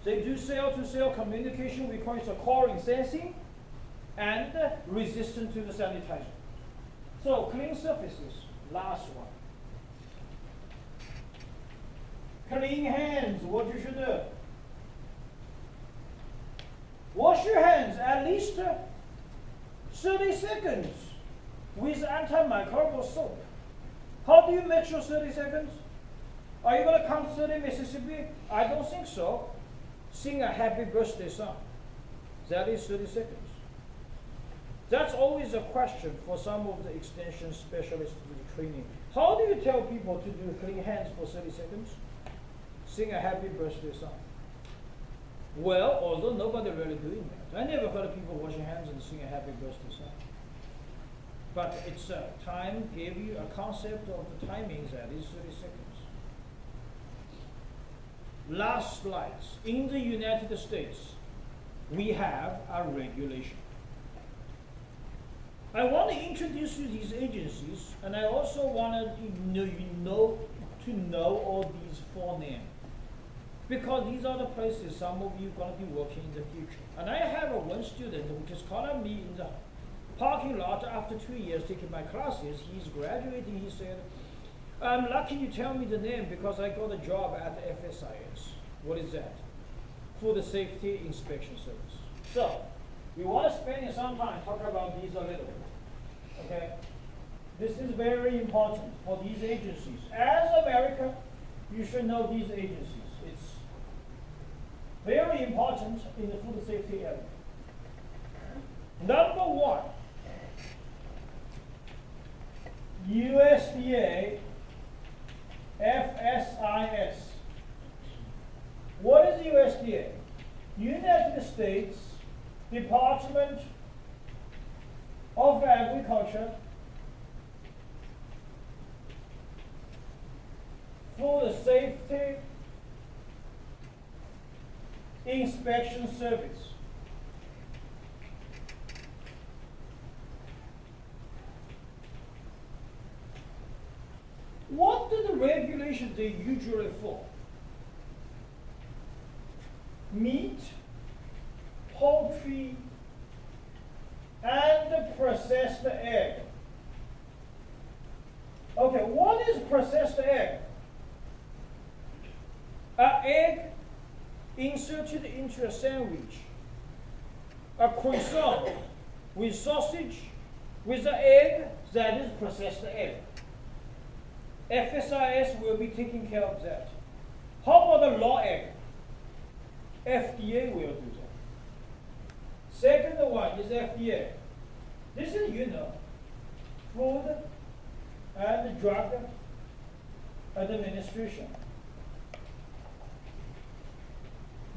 They do cell-to-cell communication requires a chlorine sensing and resistant to the sanitizer. So clean surfaces, last one. Clean hands, what you should do? Wash your hands at least 30 seconds with antimicrobial soap. How do you measure 30 seconds? Are you going to count 30 Mississippi? I don't think so. Sing a happy birthday song. That is 30 seconds. That's always a question for some of the extension specialists to do training. How do you tell people to do clean hands for 30 seconds? Sing a happy birthday song. Well, although nobody really doing that. I never heard of people washing hands and sing a happy birthday song. But it's time gave you a concept of the timings that is 30 seconds. Last slides. In the United States, we have a regulation. I want to introduce you these agencies, and I also want to know all these four names. Because these are the places some of you are going to be working in the future. And I have one student who just called me in the parking lot after 2 years taking my classes. He's graduating. He said, I'm lucky you tell me the name because I got a job at FSIS. What is that? Food Safety Inspection Service. So, we want to spend some time talking about these a little bit. Okay? This is very important for these agencies. As America, you should know these agencies. It's very important in the food safety area. Number one, USDA FSIS. What is USDA? United States Department of Agriculture, Food Safety Inspection Service. What do the regulations they usually for? Meat, poultry, and processed egg. Okay, what is processed egg? An egg inserted into a sandwich, a croissant with sausage, with the egg, that is processed egg. FSIS will be taking care of that. How about the raw egg? FDA will do that. Second one is FDA. This is, Food and Drug Administration.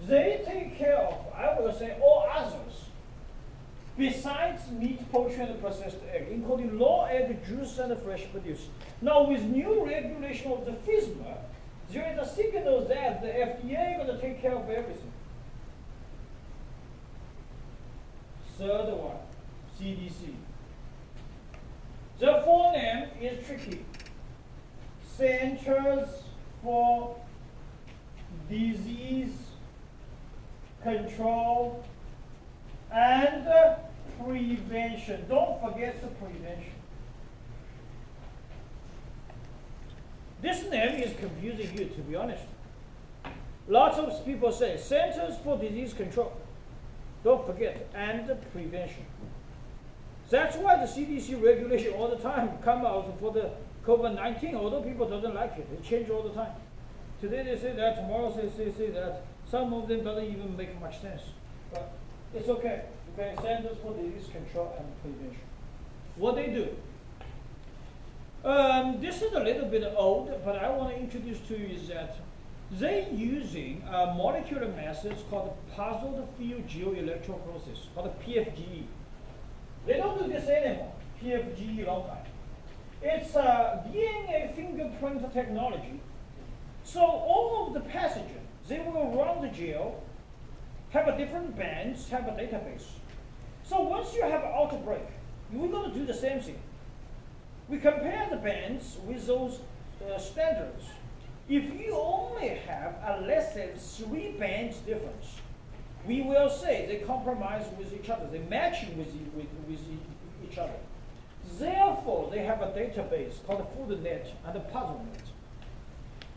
They take care of, I will say, all others besides meat, poultry, and processed egg, including raw egg, juice, and fresh produce. Now, with new regulation of the FSMA, there is a signal that the FDA is going to take care of everything. Third one, CDC. The full name is tricky. Centers for Disease Control and Prevention. Don't forget the prevention. This name is confusing you, to be honest. Lots of people say Centers for Disease Control. Don't forget, and prevention. That's why the CDC regulation all the time come out for the COVID-19, although people doesn't like it. They change all the time. Today they say that, tomorrow they say that. Some of them doesn't even make much sense. But it's okay. Okay, Centers for Disease Control and Prevention. What they do. This is a little bit old, but I want to introduce to you is that they're using molecular methods called puzzled field geoelectrophoresis, called PFGE. They don't do this anymore, PFGE long time. It's DNA fingerprint technology. So all of the pathogens, they will run the gel, have a different bands, have a database. So once you have an outbreak, we're going to do the same thing. We compare the bands with those standards. If you only have a less than 3 bands difference, we will say they compromise with each other, they match with each other. Therefore, they have a database called FoodNet and PuzzleNet.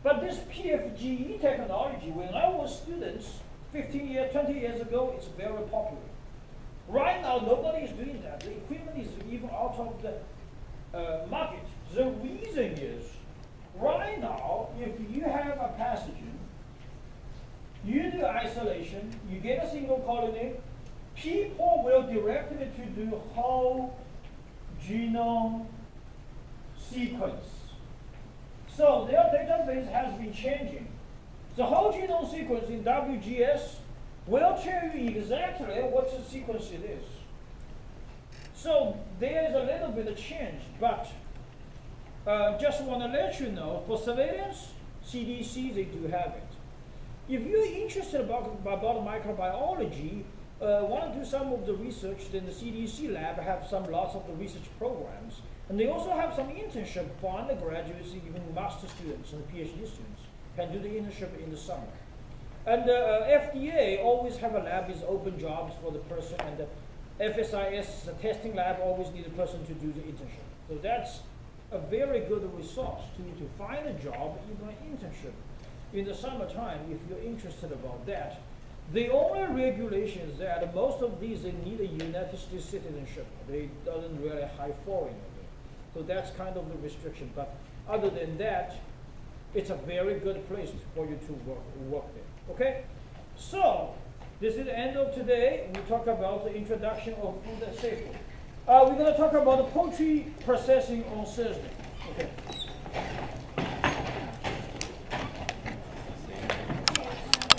But this PFGE technology, when I was students 15 years, 20 years ago, it's very popular. Right now, nobody is doing that. The equipment is even out of the market. The reason is, right now, if you have a pathogen, you do isolation, you get a single colony, people will directly to do whole genome sequence. So their database has been changing. The whole genome sequence in WGS will tell you exactly what the sequence it is. So there is a little bit of change, but just want to let you know, for surveillance, CDC, they do have it. If you're interested about microbiology, want to do some of the research, then the CDC lab have lots of the research programs. And they also have some internship for undergraduates, even master students and PhD students can do the internship in the summer. And FDA always have a lab with open jobs for the person, and the FSIS, the testing lab, always need a person to do the internship. So that's a very good resource to find a job, even an internship in the summertime if you're interested about that. The only regulation is that most of these, they need a United States citizenship. They doesn't really hire foreign. So that's kind of the restriction. But other than that, it's a very good place for you to work there. Okay? So this is the end of today. We talk about the introduction of food and safety. We're going to talk about the poultry processing on Thursday. Okay.